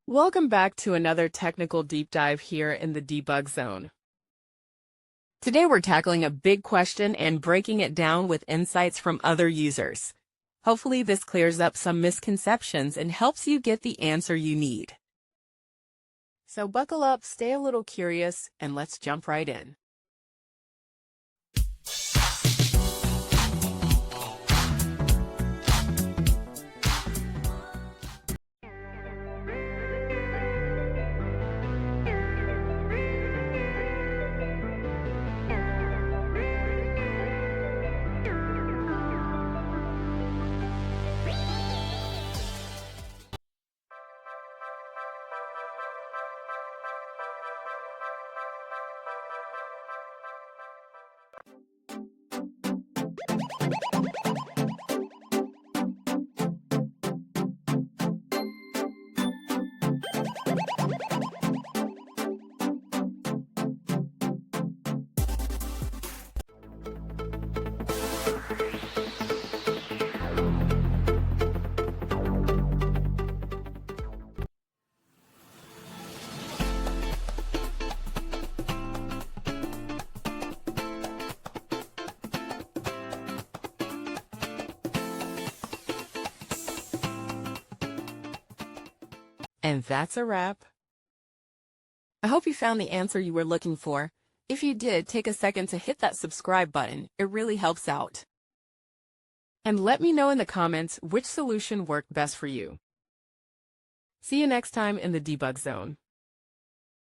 Welcome back to another technical deep dive here in the debug zone. Today we're tackling a big question and breaking it down with insights from other users. Hopefully this clears up some misconceptions and helps you get the answer you need. So buckle up, stay a little curious, and let's jump right in. And that's a wrap. I hope you found the answer you were looking for. If you did, take a second to hit that subscribe button. It really helps out. And let me know in the comments which solution worked best for you. See you next time in the debug zone.